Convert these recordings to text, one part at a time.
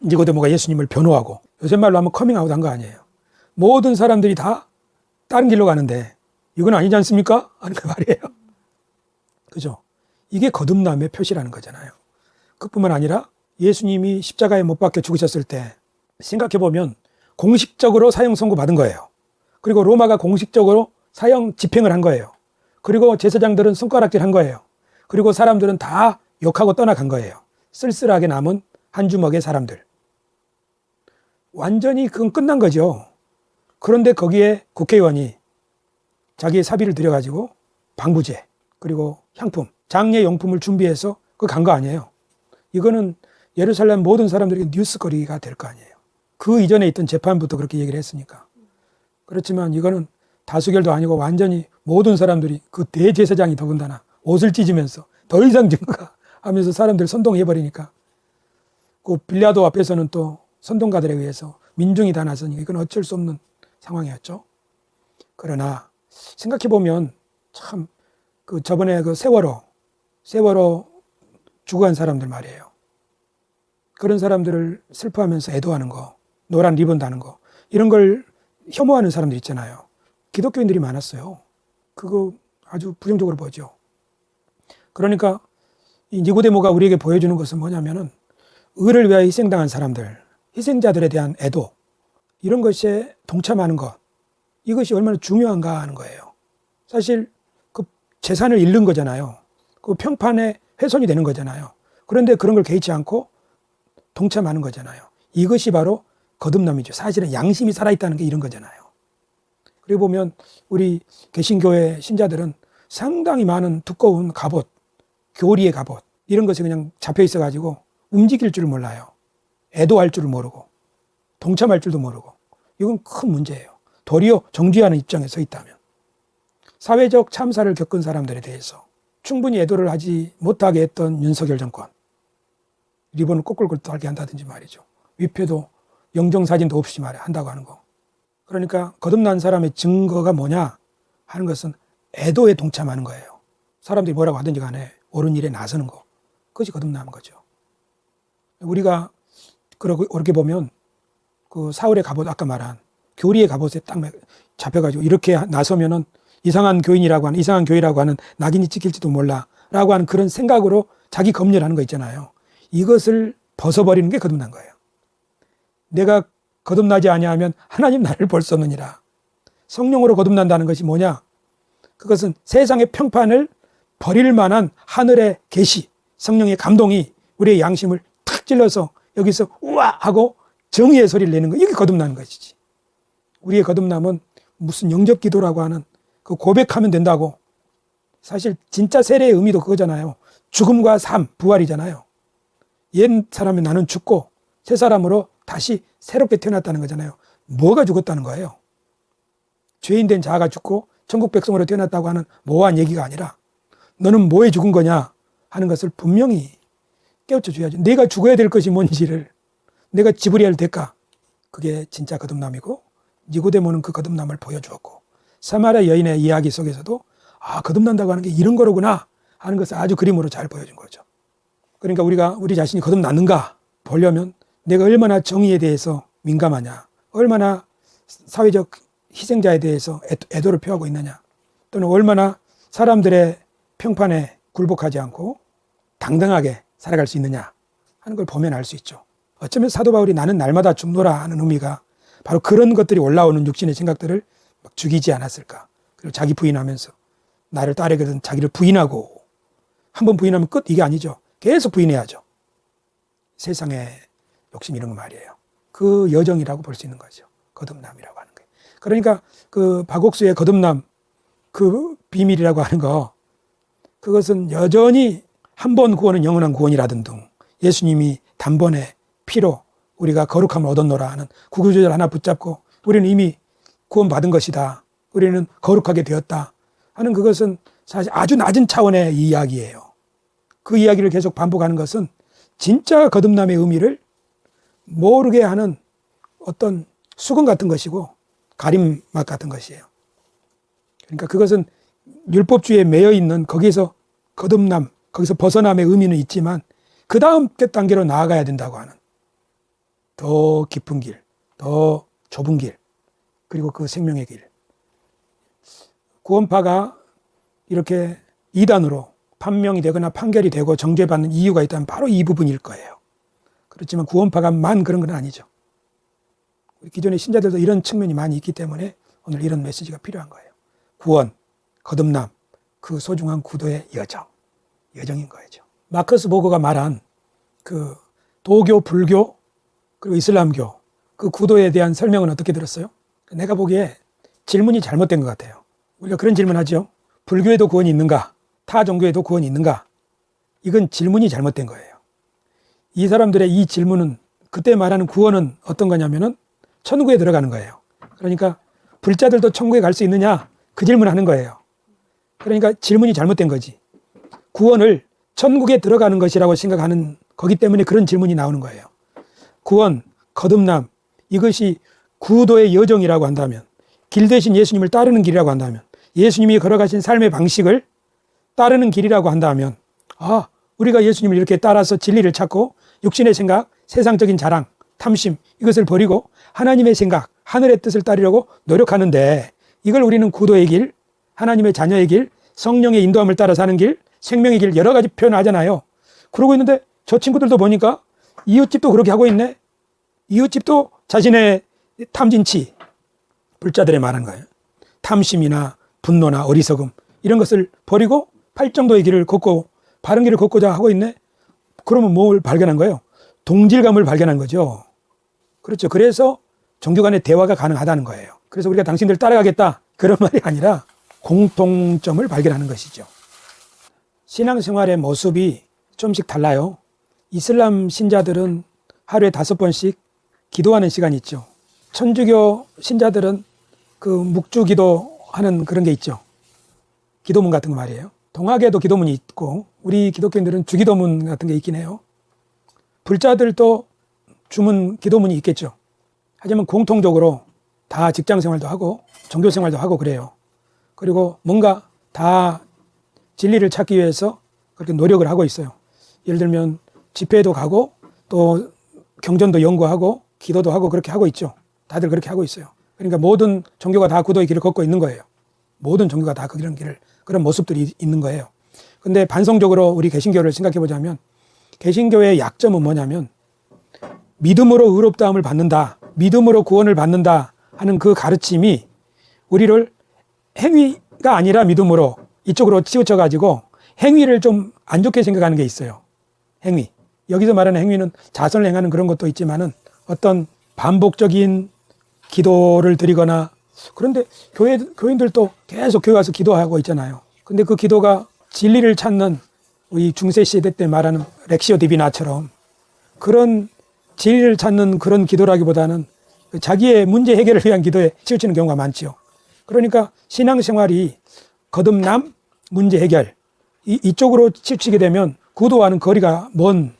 니고데모가 예수님을 변호하고 요새 말로 하면 커밍아웃 한 거 아니에요. 모든 사람들이 다 다른 길로 가는데 이건 아니지 않습니까? 하는 그 말이에요. 그죠? 이게 거듭남의 표시라는 거잖아요. 그뿐만 아니라 예수님이 십자가에 못 박혀 죽으셨을 때 생각해보면 공식적으로 사형 선고받은 거예요. 그리고 로마가 공식적으로 사형 집행을 한 거예요. 그리고 제사장들은 손가락질 한 거예요. 그리고 사람들은 다 욕하고 떠나간 거예요. 쓸쓸하게 남은 한 주먹의 사람들. 완전히 그건 끝난 거죠. 그런데 거기에 국회의원이 자기의 사비를 들여가지고 방부제 그리고 향품, 장례용품을 준비해서 그 간 거 아니에요. 이거는 예루살렘 모든 사람들에게 뉴스거리가 될 거 아니에요. 그 이전에 있던 재판부터 그렇게 얘기를 했으니까. 그렇지만 이거는 다수결도 아니고 완전히 모든 사람들이 그 대제사장이 더군다나 옷을 찢으면서 더 이상 증거가 하면서 사람들 선동해버리니까 그 빌라도 앞에서는 또 선동가들에 의해서 민중이 다 나서니까 이건 어쩔 수 없는 상황이었죠. 그러나 생각해보면 참 그 저번에 그 세월호 죽어간 사람들 말이에요. 그런 사람들을 슬퍼하면서 애도하는 거, 노란 리본 다는 거, 이런 걸 혐오하는 사람들 있잖아요. 기독교인들이 많았어요. 그거 아주 부정적으로 보죠. 그러니까 이 니고데모가 우리에게 보여주는 것은 뭐냐면은 의를 위하여 희생당한 사람들, 희생자들에 대한 애도, 이런 것에 동참하는 것, 이것이 얼마나 중요한가 하는 거예요. 사실 그 재산을 잃는 거잖아요. 그 평판에 훼손이 되는 거잖아요. 그런데 그런 걸 개의치 않고 동참하는 거잖아요. 이것이 바로 거듭남이죠. 사실은 양심이 살아있다는 게 이런 거잖아요. 그리고 보면 우리 개신교회 신자들은 상당히 많은 두꺼운 갑옷, 교리의 갑옷, 이런 것이 그냥 잡혀 있어가지고 움직일 줄을 몰라요. 애도할 줄을 모르고 동참할 줄도 모르고. 이건 큰 문제예요. 도리어 정죄하는 입장에 서 있다면. 사회적 참사를 겪은 사람들에 대해서 충분히 애도를 하지 못하게 했던 윤석열 정권, 리본을 꼬끌꼬끌 달게 한다든지 말이죠. 위패도 영정사진도 없이 한다고 하는 거. 그러니까 거듭난 사람의 증거가 뭐냐 하는 것은 애도에 동참하는 거예요. 사람들이 뭐라고 하든지 간에 옳은 일에 나서는 거. 그것이 거듭나는 거죠. 우리가 그렇게 보면 그 사울의 갑옷, 아까 말한 교리의 갑옷에 딱 잡혀가지고 이렇게 나서면은 이상한 교인이라고 하는, 이상한 교회라고 하는 낙인이 찍힐지도 몰라 라고 하는 그런 생각으로 자기 검열하는 거 있잖아요. 이것을 벗어버리는 게 거듭난 거예요. 내가 거듭나지 아니하면 하나님 나를 볼 수 없느니라. 성령으로 거듭난다는 것이 뭐냐? 그것은 세상의 평판을 버릴 만한 하늘의 계시, 성령의 감동이 우리의 양심을 탁 찔러서 여기서 우와 하고 정의의 소리를 내는 거, 이게 거듭나는 것이지. 우리의 거듭남은 무슨 영접 기도라고 하는 그 고백하면 된다고. 사실 진짜 세례의 의미도 그거잖아요. 죽음과 삶, 부활이잖아요. 옛 사람이 나는 죽고 새 사람으로 다시 새롭게 태어났다는 거잖아요. 뭐가 죽었다는 거예요? 죄인된 자아가 죽고 천국 백성으로 태어났다고 하는 모호한 얘기가 아니라 너는 뭐에 죽은 거냐 하는 것을 분명히 깨우쳐 줘야죠. 내가 죽어야 될 것이 뭔지를, 내가 지불해야 할 대가, 그게 진짜 거듭남이고, 니고데모는 그 거듭남을 보여주었고, 사마리아 여인의 이야기 속에서도 아, 거듭난다고 하는 게 이런 거로구나 하는 것을 아주 그림으로 잘 보여준 거죠. 그러니까 우리가 우리 자신이 거듭났는가 보려면 내가 얼마나 정의에 대해서 민감하냐, 얼마나 사회적 희생자에 대해서 애도를 표하고 있느냐, 또는 얼마나 사람들의 평판에 굴복하지 않고 당당하게 살아갈 수 있느냐 하는 걸 보면 알 수 있죠. 어쩌면 사도 바울이 나는 날마다 죽노라 하는 의미가 바로 그런 것들이 올라오는 육신의 생각들을 막 죽이지 않았을까. 그리고 자기 부인하면서 나를 따르거든 자기를 부인하고, 한번 부인하면 끝, 이게 아니죠. 계속 부인해야죠. 세상의 욕심 이런 거 말이에요. 그 여정이라고 볼 수 있는 거죠. 거듭남이라고 하는 거예요. 그러니까 그 박옥수의 거듭남, 그 비밀이라고 하는 거, 그것은 여전히 한 번 구원은 영원한 구원이라든 등 예수님이 단번에 피로 우리가 거룩함을 얻었노라 하는 구구절절 하나 붙잡고 우리는 이미 구원받은 것이다, 우리는 거룩하게 되었다 하는, 그것은 사실 아주 낮은 차원의 이야기예요. 그 이야기를 계속 반복하는 것은 진짜 거듭남의 의미를 모르게 하는 어떤 수건 같은 것이고 가림막 같은 것이에요. 그러니까 그것은 율법주의에 매여 있는, 거기에서 거듭남, 거기서 벗어남의 의미는 있지만 그 다음 단계로 나아가야 된다고 하는, 더 깊은 길, 더 좁은 길, 그리고 그 생명의 길. 구원파가 이렇게 이단으로 판명이 되거나 판결이 되고 정죄받는 이유가 있다면 바로 이 부분일 거예요. 그렇지만 구원파가만 그런 건 아니죠. 우리 기존의 신자들도 이런 측면이 많이 있기 때문에 오늘 이런 메시지가 필요한 거예요. 구원, 거듭남, 그 소중한 구도의 여정인 거죠. 마커스 보거가 말한 그 도교, 불교, 그리고 이슬람교 그 구도에 대한 설명은 어떻게 들었어요? 내가 보기에 질문이 잘못된 것 같아요. 우리가 그런 질문하죠. 불교에도 구원이 있는가? 타 종교에도 구원이 있는가? 이건 질문이 잘못된 거예요. 이 사람들의 이 질문은, 그때 말하는 구원은 어떤 거냐면은 천국에 들어가는 거예요. 그러니까 불자들도 천국에 갈 수 있느냐? 그 질문을 하는 거예요. 그러니까 질문이 잘못된 거지. 구원을 천국에 들어가는 것이라고 생각하는 거기 때문에 그런 질문이 나오는 거예요. 구원, 거듭남, 이것이 구도의 여정이라고 한다면, 길 대신 예수님을 따르는 길이라고 한다면, 예수님이 걸어가신 삶의 방식을 따르는 길이라고 한다면, 우리가 예수님을 이렇게 따라서 진리를 찾고 육신의 생각, 세상적인 자랑, 탐심, 이것을 버리고 하나님의 생각, 하늘의 뜻을 따르려고 노력하는데, 이걸 우리는 구도의 길, 하나님의 자녀의 길, 성령의 인도함을 따라 사는 길, 생명의 길, 여러 가지 표현하잖아요. 그러고 있는데 저 친구들도 보니까 이웃집도 그렇게 하고 있네. 이웃집도 자신의 탐진치, 불자들의 말한 거예요. 탐심이나 분노나 어리석음 이런 것을 버리고 팔정도의 길을 걷고 바른 길을 걷고자 하고 있네. 그러면 뭘 발견한 거예요? 동질감을 발견한 거죠. 그렇죠. 그래서 종교 간의 대화가 가능하다는 거예요. 그래서 우리가 당신들 따라가겠다 그런 말이 아니라 공통점을 발견하는 것이죠. 신앙생활의 모습이 좀씩 달라요. 이슬람 신자들은 하루에 5번씩 기도하는 시간이 있죠. 천주교 신자들은 그 묵주 기도하는 그런 게 있죠. 기도문 같은 거 말이에요. 동학에도 기도문이 있고 우리 기독교인들은 주기도문 같은 게 있긴 해요. 불자들도 주문 기도문이 있겠죠. 하지만 공통적으로 다 직장생활도 하고 종교생활도 하고 그래요. 그리고 뭔가 다 진리를 찾기 위해서 그렇게 노력을 하고 있어요. 예를 들면 집회도 가고 또 경전도 연구하고 기도도 하고 그렇게 하고 있죠. 다들 그렇게 하고 있어요. 그러니까 모든 종교가 다 구도의 길을 걷고 있는 거예요. 모든 종교가 다 그런 길을, 그런 모습들이 있는 거예요. 근데 반성적으로 우리 개신교를 생각해 보자면 개신교의 약점은 뭐냐면 믿음으로 의롭다함을 받는다, 믿음으로 구원을 받는다 하는 그 가르침이 우리를 행위가 아니라 믿음으로 이쪽으로 치우쳐 가지고 행위를 좀 안 좋게 생각하는 게 있어요. 행위. 여기서 말하는 행위는 자선을 행하는 그런 것도 있지만은 어떤 반복적인 기도를 드리거나, 그런데 교인들도 계속 교회 와서 기도하고 있잖아요. 근데 그 기도가 진리를 찾는 이 중세 시대 때 말하는 렉시오 디비나처럼 그런 진리를 찾는 그런 기도라기보다는 자기의 문제 해결을 위한 기도에 치우치는 경우가 많지요. 그러니까 신앙생활이 거듭남, 문제 해결 이쪽으로 치우치게 되면 구도와는 거리가 먼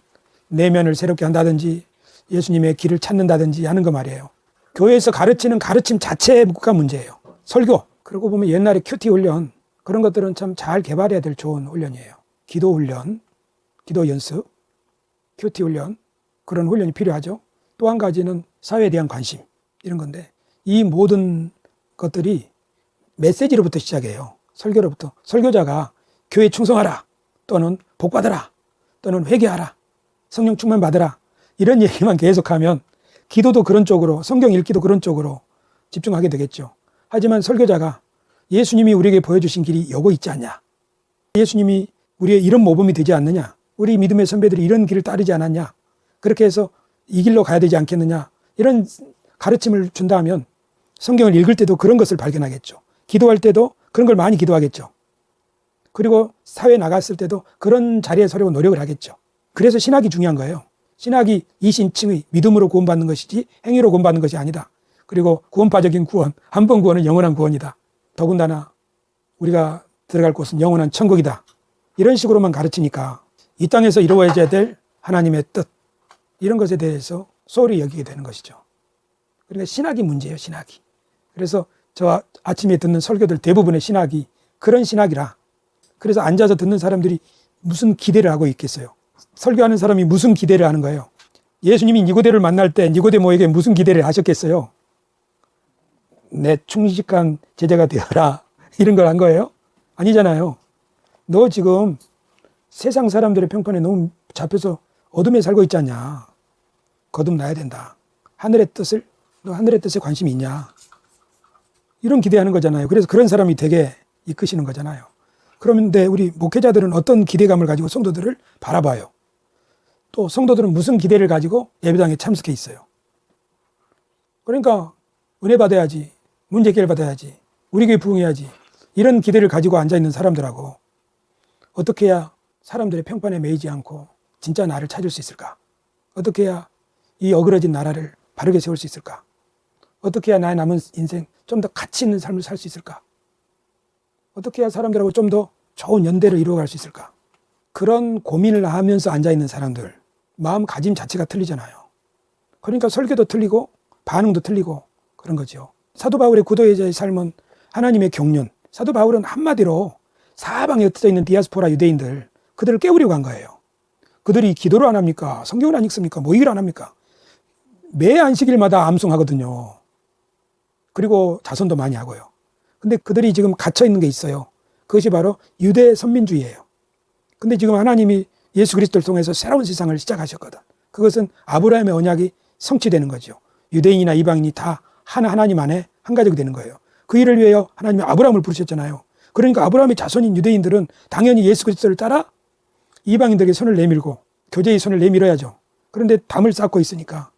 내면을 새롭게 한다든지 예수님의 길을 찾는다든지 하는 거 말이에요. 교회에서 가르치는 가르침 자체가 문제예요. 설교. 그러고 보면 옛날에 큐티 훈련 그런 것들은 참 잘 개발해야 될 좋은 훈련이에요. 기도 훈련, 기도 연습, 큐티 훈련 그런 훈련이 필요하죠. 또 한 가지는 사회에 대한 관심 이런 건데 이 모든 것들이 메시지로부터 시작해요. 설교로부터. 설교자가 교회에 충성하라 또는 복받아라 또는 회개하라 성령 충만 받으라 이런 얘기만 계속하면 기도도 그런 쪽으로, 성경 읽기도 그런 쪽으로 집중하게 되겠죠. 하지만 설교자가 예수님이 우리에게 보여주신 길이 요거 있지 않냐, 예수님이 우리의 이런 모범이 되지 않느냐, 우리 믿음의 선배들이 이런 길을 따르지 않았냐, 그렇게 해서 이 길로 가야 되지 않겠느냐 이런 가르침을 준다면 성경을 읽을 때도 그런 것을 발견하겠죠. 기도할 때도 그런 걸 많이 기도하겠죠. 그리고 사회에 나갔을 때도 그런 자리에 서려고 노력을 하겠죠. 그래서 신학이 중요한 거예요. 신학이 이신칭의 믿음으로 구원받는 것이지 행위로 구원받는 것이 아니다. 그리고 구원파적인 구원, 한 번 구원은 영원한 구원이다. 더군다나 우리가 들어갈 곳은 영원한 천국이다. 이런 식으로만 가르치니까 이 땅에서 이루어져야 될 하나님의 뜻 이런 것에 대해서 소홀히 여기게 되는 것이죠. 그러니까 신학이 문제예요. 신학이. 그래서 저 아침에 듣는 설교들 대부분의 신학이 그런 신학이라. 그래서 앉아서 듣는 사람들이 무슨 기대를 하고 있겠어요. 설교하는 사람이 무슨 기대를 하는 거예요. 예수님이 니고데를 만날 때 니고데모에게 무슨 기대를 하셨겠어요? 내 충직한 제자가 되어라, 이런 걸 한 거예요? 아니잖아요. 너 지금 세상 사람들의 평판에 너무 잡혀서 어둠에 살고 있지 않냐. 거듭나야 된다. 너 하늘의 뜻에 관심이 있냐. 이런 기대하는 거잖아요. 그래서 그런 사람이 되게 이끄시는 거잖아요. 그런데 우리 목회자들은 어떤 기대감을 가지고 성도들을 바라봐요. 또 성도들은 무슨 기대를 가지고 예배당에 참석해 있어요. 그러니까 은혜 받아야지, 문제 해결 받아야지, 우리 교회 부흥해야지, 이런 기대를 가지고 앉아있는 사람들하고 어떻게 해야 사람들의 평판에 매이지 않고 진짜 나를 찾을 수 있을까? 어떻게 해야 이 어그러진 나라를 바르게 세울 수 있을까? 어떻게 해야 나의 남은 인생 좀 더 가치 있는 삶을 살 수 있을까? 어떻게 해야 사람들하고 좀 더 좋은 연대를 이루어갈 수 있을까? 그런 고민을 하면서 앉아있는 사람들, 마음가짐 자체가 틀리잖아요. 그러니까 설교도 틀리고 반응도 틀리고 그런 거죠. 사도 바울의 구도의자의 삶은 하나님의 경륜. 사도 바울은 한마디로 사방에 흩어져 있는 디아스포라 유대인들, 그들을 깨우려고 한 거예요. 그들이 기도를 안 합니까? 성경을 안 읽습니까? 모의를 안 합니까? 매 안식일마다 암송하거든요. 그리고 자선도 많이 하고요. 근데 그들이 지금 갇혀 있는 게 있어요. 그것이 바로 유대 선민주의예요. 근데 지금 하나님이 예수 그리스도를 통해서 새로운 세상을 시작하셨거든. 그것은 아브라함의 언약이 성취되는 거죠. 유대인이나 이방인이 다 하나님 안에 한 가족이 되는 거예요. 그 일을 위하여 하나님이 아브라함을 부르셨잖아요. 그러니까 아브라함의 자손인 유대인들은 당연히 예수 그리스도를 따라 이방인들에게 손을 내밀고 교제의 손을 내밀어야죠. 그런데 담을 쌓고 있으니까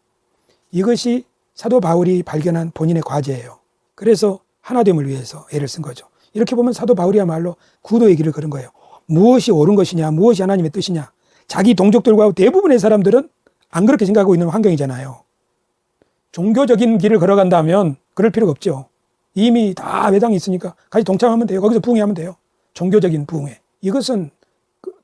이것이 사도 바울이 발견한 본인의 과제예요. 그래서 하나됨을 위해서 애를 쓴 거죠. 이렇게 보면 사도 바울이야말로 구도의 길을 걸은 거예요. 무엇이 옳은 것이냐, 무엇이 하나님의 뜻이냐. 자기 동족들과 대부분의 사람들은 안 그렇게 생각하고 있는 환경이잖아요. 종교적인 길을 걸어간다면 그럴 필요가 없죠. 이미 다 회당이 있으니까 같이 동참하면 돼요. 거기서 부흥회하면 돼요. 종교적인 부흥회. 이것은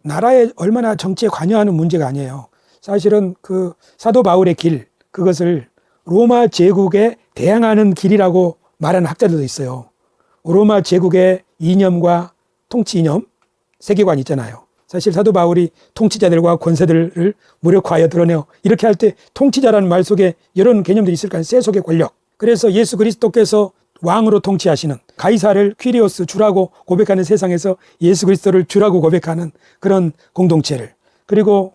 나라에 얼마나 정치에 관여하는 문제가 아니에요. 사실은 그 사도 바울의 길, 그것을 로마 제국에 대항하는 길이라고 말하는 학자들도 있어요. 로마 제국의 이념과 통치 이념, 세계관이 있잖아요. 사실 사도 바울이 통치자들과 권세들을 무력화하여 드러내요. 이렇게 할 때 통치자라는 말 속에 이런 개념들이 있을까요? 세속의 권력. 그래서 예수 그리스도께서 왕으로 통치하시는 가이사를 퀴리오스 주라고 고백하는 세상에서 예수 그리스도를 주라고 고백하는 그런 공동체를, 그리고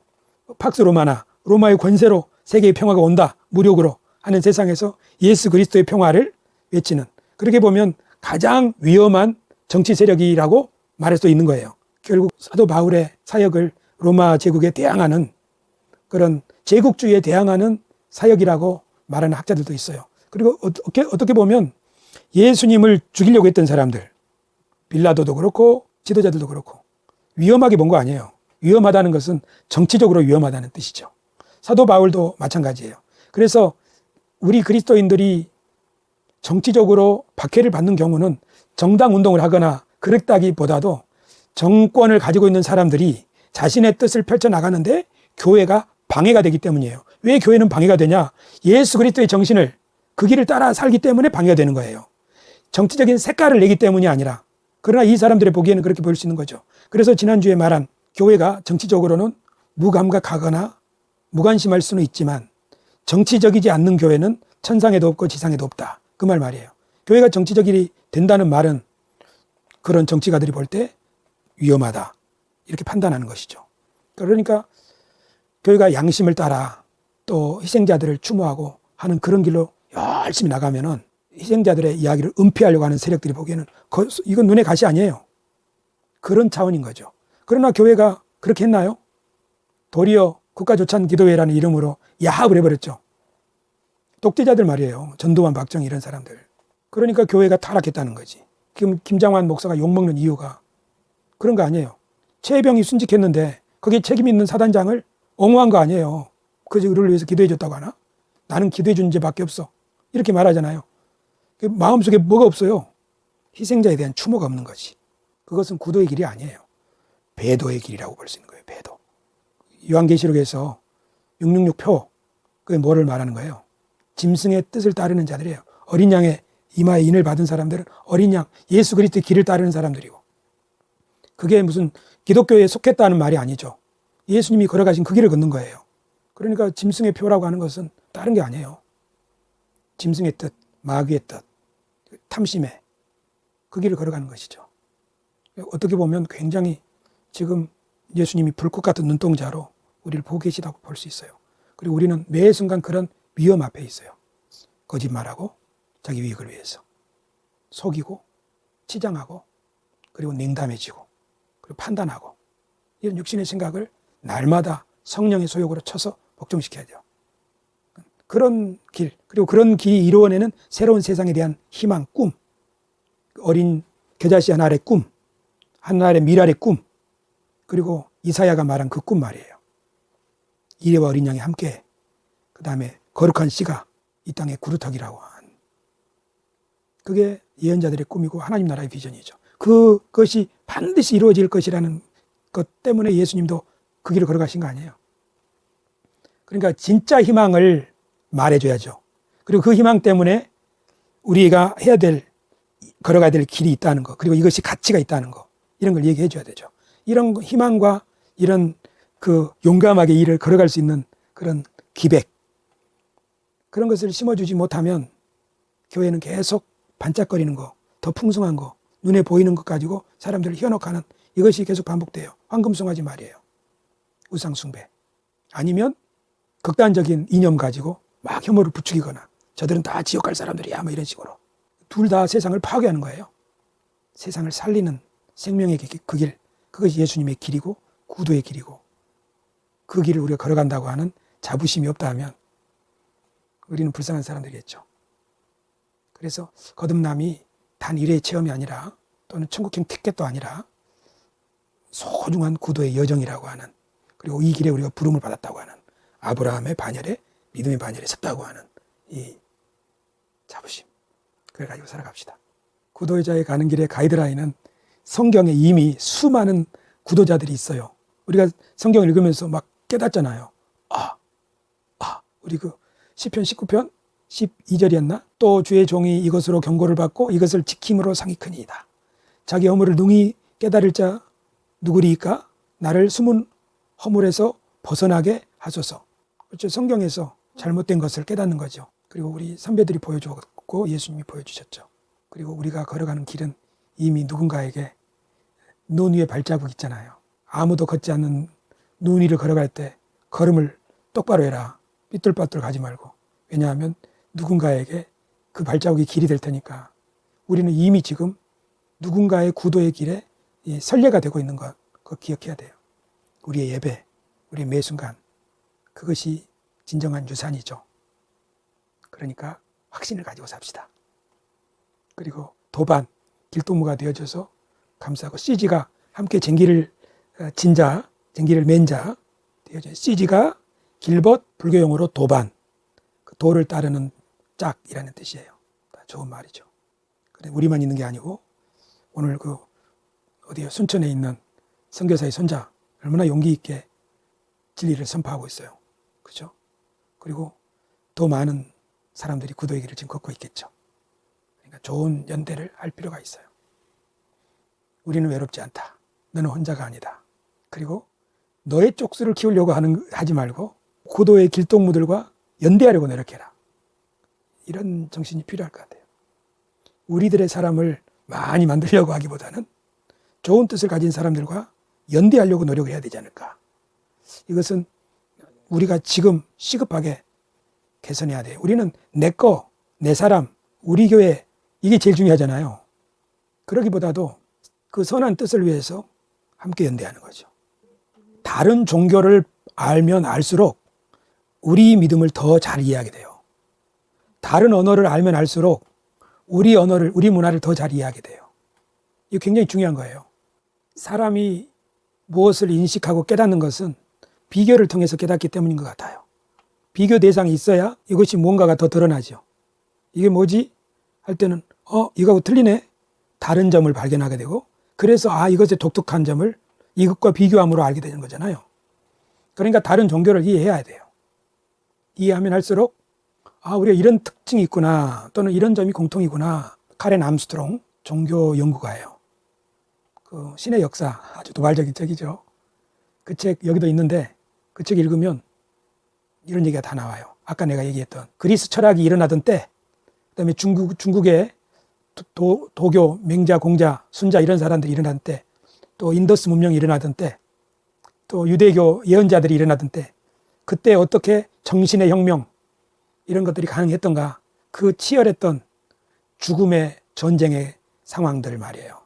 팍스 로마나 로마의 권세로 세계의 평화가 온다 무력으로 하는 세상에서 예수 그리스도의 평화를 외치는, 그렇게 보면 가장 위험한 정치 세력이라고 말할 수 있는 거예요. 결국 사도 바울의 사역을 로마 제국에 대항하는 그런 제국주의에 대항하는 사역이라고 말하는 학자들도 있어요. 그리고 어떻게 보면 예수님을 죽이려고 했던 사람들, 빌라도도 그렇고 지도자들도 그렇고 위험하게 본 거 아니에요. 위험하다는 것은 정치적으로 위험하다는 뜻이죠. 사도 바울도 마찬가지예요. 그래서 우리 그리스도인들이 정치적으로 박해를 받는 경우는 정당 운동을 하거나 그랬다기보다도 정권을 가지고 있는 사람들이 자신의 뜻을 펼쳐나가는데 교회가 방해가 되기 때문이에요. 왜 교회는 방해가 되냐? 예수 그리스도의 정신을 그 길을 따라 살기 때문에 방해가 되는 거예요. 정치적인 색깔을 내기 때문이 아니라, 그러나 이 사람들의 보기에는 그렇게 보일 수 있는 거죠. 그래서 지난주에 말한 교회가 정치적으로는 무감각하거나 무관심할 수는 있지만 정치적이지 않는 교회는 천상에도 없고 지상에도 없다. 그 말이에요. 교회가 정치적이 된다는 말은 그런 정치가들이 볼 때 위험하다, 이렇게 판단하는 것이죠. 그러니까 교회가 양심을 따라 또 희생자들을 추모하고 하는 그런 길로 열심히 나가면은 희생자들의 이야기를 은폐하려고 하는 세력들이 보기에는 이건 눈에 가시 아니에요. 그런 차원인 거죠. 그러나 교회가 그렇게 했나요? 도리어 국가조찬 기도회라는 이름으로 야합을 해버렸죠. 독재자들 말이에요. 전두환, 박정희 이런 사람들. 그러니까 교회가 타락했다는 거지. 지금 김장환 목사가 욕먹는 이유가 그런 거 아니에요. 최혜병이 순직했는데 거기에 책임 있는 사단장을 옹호한 거 아니에요. 그를 위해서 기도해 줬다고 하나? 나는 기도해 준 죄밖에 없어, 이렇게 말하잖아요. 마음속에 뭐가 없어요? 희생자에 대한 추모가 없는 거지. 그것은 구도의 길이 아니에요. 배도의 길이라고 볼 수 있는 거예요. 배도. 요한계시록에서 666표, 그게 뭐를 말하는 거예요? 짐승의 뜻을 따르는 자들이에요. 어린 양의 이마에 인을 받은 사람들은 어린 양, 예수 그리스도의 길을 따르는 사람들이고, 그게 무슨 기독교에 속했다는 말이 아니죠. 예수님이 걸어가신 그 길을 걷는 거예요. 그러니까 짐승의 표라고 하는 것은 다른 게 아니에요. 짐승의 뜻, 마귀의 뜻, 탐심의 그 길을 걸어가는 것이죠. 어떻게 보면 굉장히 지금 예수님이 불꽃 같은 눈동자로 우리를 보고 계시다고 볼 수 있어요. 그리고 우리는 매 순간 그런 위험 앞에 있어요. 거짓말하고 자기 이익을 위해서 속이고 치장하고 그리고 냉담해지고 그리고 판단하고 이런 육신의 생각을 날마다 성령의 소욕으로 쳐서 복종시켜야 돼요. 그런 길, 그리고 그런 길이 이루어내는 새로운 세상에 대한 희망, 꿈, 어린 겨자씨 하나의 꿈, 하나의 미랄의 꿈, 그리고 이사야가 말한 그 꿈 말이에요. 이레와 어린 양이 함께, 그 다음에 거룩한 씨가 이 땅에 구루터기라고 한, 그게 예언자들의 꿈이고 하나님 나라의 비전이죠. 그것이 반드시 이루어질 것이라는 것 때문에 예수님도 그 길을 걸어가신 거 아니에요. 그러니까 진짜 희망을 말해줘야죠. 그리고 그 희망 때문에 우리가 걸어가야 될 길이 있다는 거, 그리고 이것이 가치가 있다는 거, 이런 걸 얘기해 줘야 되죠. 이런 희망과 이런 그 용감하게 일을 걸어갈 수 있는 그런 기백, 그런 것을 심어주지 못하면 교회는 계속 반짝거리는 거, 더 풍성한 거, 눈에 보이는 것 가지고 사람들을 현혹하는 이것이 계속 반복돼요. 황금송아지 말이에요. 우상숭배. 아니면 극단적인 이념 가지고 막 혐오를 부추기거나 저들은 다 지옥 갈 사람들이야 뭐 이런 식으로 둘 다 세상을 파괴하는 거예요. 세상을 살리는 생명의 그 길, 그것이 예수님의 길이고 구도의 길이고 그 길을 우리가 걸어간다고 하는 자부심이 없다 하면 우리는 불쌍한 사람들이겠죠. 그래서 거듭남이 단 일회의 체험이 아니라 또는 천국행 티켓도 아니라 소중한 구도의 여정이라고 하는, 그리고 이 길에 우리가 부름을 받았다고 하는 아브라함의 반열에 믿음의 반열에 섰다고 하는 이 자부심, 그래 가지고 살아갑시다. 구도자에 가는 길의 가이드라인은 성경에 이미 수많은 구도자들이 있어요. 우리가 성경을 읽으면서 막 깨닫잖아요. 우리 그 시편 19편 12절이었나? 또 주의 종이 이것으로 경고를 받고 이것을 지킴으로 상이 크니이다. 자기 허물을 능히 깨달을 자 누구리이까? 나를 숨은 허물에서 벗어나게 하소서. 그렇죠? 성경에서 잘못된 것을 깨닫는 거죠. 그리고 우리 선배들이 보여주었고 예수님이 보여주셨죠. 그리고 우리가 걸어가는 길은 이미 누군가에게 눈 위에 발자국 있잖아요. 아무도 걷지 않는 눈 위를 걸어갈 때 걸음을 똑바로 해라. 삐뚤빠뚤 가지 말고. 왜냐하면 누군가에게 그 발자국이 길이 될 테니까. 우리는 이미 지금 누군가의 구도의 길에 선례가 되고 있는 것, 그거 기억해야 돼요. 우리의 예배, 우리의 매 순간, 그것이 진정한 유산이죠. 그러니까 확신을 가지고 삽시다. 그리고 도반, 길동무가 되어줘서 감사하고, CG가 함께 쟁기를 맨 자 되어줘요. CG가 길벗, 불교용어로 도반, 그 도를 따르는 짝이라는 뜻이에요. 좋은 말이죠. 우리만 있는 게 아니고 오늘 그 어디요 순천에 있는 선교사의 손자 얼마나 용기 있게 진리를 선포하고 있어요. 그렇죠? 그리고 더 많은 사람들이 구도의 길을 지금 걷고 있겠죠. 그러니까 좋은 연대를 할 필요가 있어요. 우리는 외롭지 않다. 너는 혼자가 아니다. 그리고 너의 쪽수를 키우려고 하지 말고 구도의 길동무들과 연대하려고 노력해라. 이런 정신이 필요할 것 같아요. 우리들의 사람을 많이 만들려고 하기보다는 좋은 뜻을 가진 사람들과 연대하려고 노력을 해야 되지 않을까. 이것은 우리가 지금 시급하게 개선해야 돼요. 우리는 내 거, 내 사람, 우리 교회, 이게 제일 중요하잖아요. 그러기보다도 그 선한 뜻을 위해서 함께 연대하는 거죠. 다른 종교를 알면 알수록 우리 믿음을 더 잘 이해하게 돼요. 다른 언어를 알면 알수록 우리 문화를 더 잘 이해하게 돼요. 이거 굉장히 중요한 거예요. 사람이 무엇을 인식하고 깨닫는 것은 비교를 통해서 깨닫기 때문인 것 같아요. 비교 대상이 있어야 이것이 뭔가가 더 드러나죠. 이게 뭐지? 할 때는 이거하고 틀리네? 다른 점을 발견하게 되고, 그래서 이것의 독특한 점을 이것과 비교함으로 알게 되는 거잖아요. 그러니까 다른 종교를 이해해야 돼요. 이해하면 할수록 우리가 이런 특징이 있구나, 또는 이런 점이 공통이구나. 카렌 암스트롱 종교 연구가예요. 그 신의 역사, 아주 도발적인 책이죠. 그 책 여기도 있는데 그 책 읽으면 이런 얘기가 다 나와요. 아까 내가 얘기했던 그리스 철학이 일어나던 때, 그다음에 중국의 도교, 맹자, 공자, 순자 이런 사람들이 일어나던 때, 또 인더스 문명이 일어나던 때, 또 유대교 예언자들이 일어나던 때, 그때 어떻게 정신의 혁명 이런 것들이 가능했던가, 그 치열했던 죽음의 전쟁의 상황들 말이에요.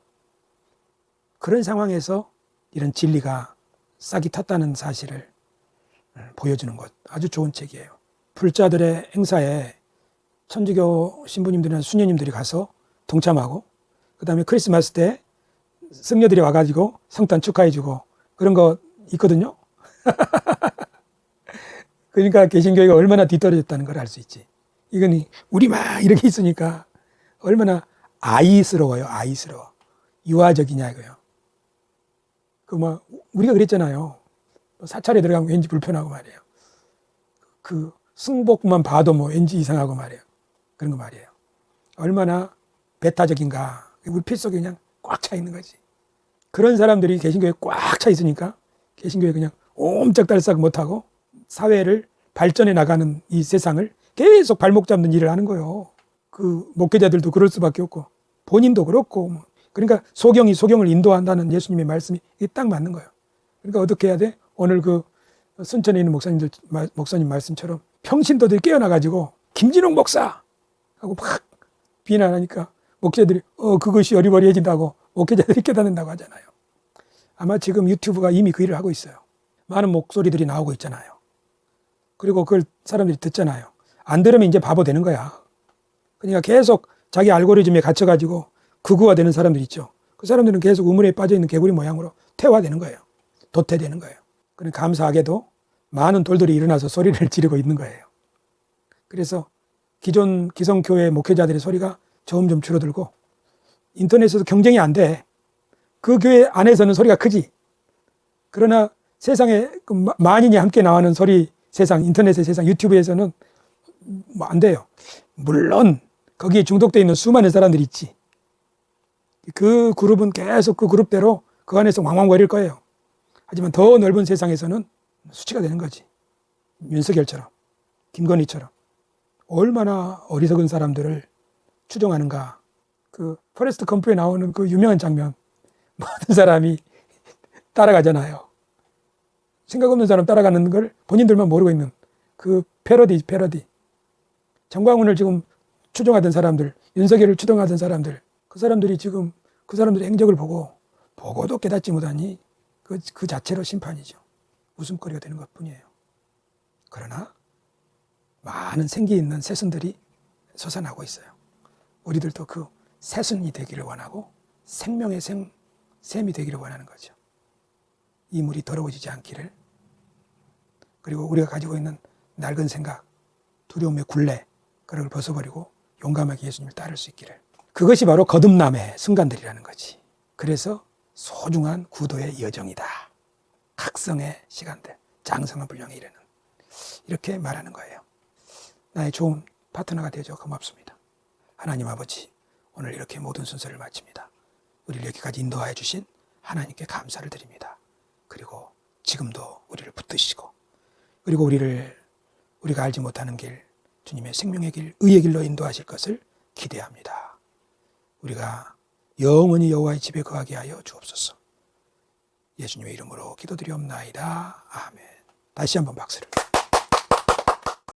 그런 상황에서 이런 진리가 싹이 텄다는 사실을 보여주는 것, 아주 좋은 책이에요. 불자들의 행사에 천주교 신부님들이나 수녀님들이 가서 동참하고, 그 다음에 크리스마스 때 승려들이 와가지고 성탄 축하해주고 그런 거 있거든요. 그러니까 개신교회가 얼마나 뒤떨어졌다는 걸 알 수 있지. 이건 우리 막 이렇게 있으니까 얼마나 아이스러워요. 아이스러워. 유아적이냐 이거요. 우리가 그랬잖아요. 사찰에 들어가면 왠지 불편하고 말이에요. 그 승복만 봐도 왠지 이상하고 말이에요. 그런 거 말이에요. 얼마나 배타적인가. 우리 피 속에 그냥 꽉 차 있는 거지. 그런 사람들이 개신교회에 꽉 차 있으니까 개신교회 그냥 옴짝달싹 못하고 사회를 발전해 나가는 이 세상을 계속 발목 잡는 일을 하는 거예요. 그 목회자들도 그럴 수밖에 없고 본인도 그렇고. 그러니까 소경이 소경을 인도한다는 예수님의 말씀이 딱 맞는 거예요. 그러니까 어떻게 해야 돼? 오늘 그 순천에 있는 목사님 말씀처럼 평신도들이 깨어나가지고 김진홍 목사 하고 막 비난하니까 목회자들이 그것이 어리버리해진다고 목회자들이 깨닫는다고 하잖아요. 아마 지금 유튜브가 이미 그 일을 하고 있어요. 많은 목소리들이 나오고 있잖아요. 그리고 그걸 사람들이 듣잖아요. 안 들으면 이제 바보 되는 거야. 그러니까 계속 자기 알고리즘에 갇혀가지고 극우화되는 사람들 있죠. 그 사람들은 계속 우물에 빠져있는 개구리 모양으로 퇴화되는 거예요. 도태되는 거예요. 그러니까 감사하게도 많은 돌들이 일어나서 소리를 지르고 있는 거예요. 그래서 기성교회 목회자들의 소리가 점점 줄어들고 인터넷에서 경쟁이 안 돼. 그 교회 안에서는 소리가 크지. 그러나 세상에 만인이 함께 나오는 소리 세상, 인터넷의 세상, 유튜브에서는 안 돼요. 물론 거기에 중독되어 있는 수많은 사람들이 있지. 그 그룹은 계속 그 그룹대로 그 안에서 왕왕거릴 거예요. 하지만 더 넓은 세상에서는 수치가 되는 거지. 윤석열처럼, 김건희처럼 얼마나 어리석은 사람들을 추종하는가. 그 포레스트 검프에 나오는 그 유명한 장면, 모든 사람이 따라가잖아요. 생각 없는 사람 따라가는 걸 본인들만 모르고 있는 그 패러디. 정광훈을 지금 추종하던 사람들, 윤석열을 추종하던 사람들, 그 사람들이 지금 그 사람들의 행적을 보고도 깨닫지 못하니 그 자체로 심판이죠. 웃음거리가 되는 것 뿐이에요. 그러나 많은 생기 있는 새순들이 솟아나고 있어요. 우리들도 그 새순이 되기를 원하고 생명의 샘이 되기를 원하는 거죠. 이 물이 더러워지지 않기를, 그리고 우리가 가지고 있는 낡은 생각, 두려움의 굴레, 그런 걸 벗어버리고 용감하게 예수님을 따를 수 있기를. 그것이 바로 거듭남의 순간들이라는 거지. 그래서 소중한 구도의 여정이다. 각성의 시간들, 장성한 분량에 이르는, 이렇게 말하는 거예요. 나의 좋은 파트너가 되어줘 고맙습니다. 하나님 아버지, 오늘 이렇게 모든 순서를 마칩니다. 우리를 여기까지 인도하여 주신 하나님께 감사를 드립니다. 그리고 지금도 우리를 붙드시고, 그리고 우리가 알지 못하는 길, 주님의 생명의 길, 의의 길로 인도하실 것을 기대합니다. 우리가 영원히 여호와의 집에 거하게 하여 주옵소서. 예수님의 이름으로 기도드리옵나이다. 아멘. 다시 한번 박수를.